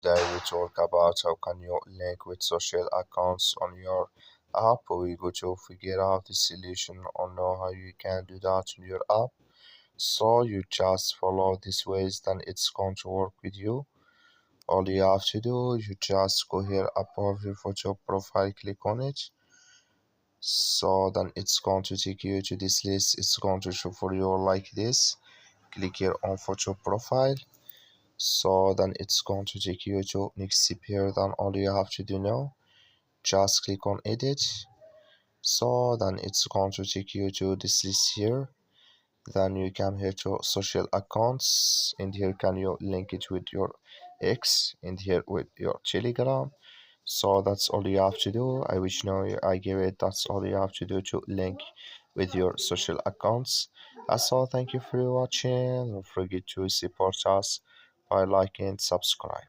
Today we talk about how can you link with social accounts on your app. We go to figure out the solution or know how you can do that in your app. So you just follow these ways, then it's going to work with you. All you have to do, you just go here above your photo profile, click on it. So then it's going to take you to this list. It's going to show for you like this. Click here on photo profile. So then it's going to take you to next here. Then all you have to do now, just click on edit. So then it's going to take you to this list here. Then you come here to social accounts, and here can you link it with your X, and here with your Telegram. So that's all you have to do. I wish now I give it. That's all you have to do to link with your social accounts. So thank you for watching. Don't forget to support us by liking and subscribe.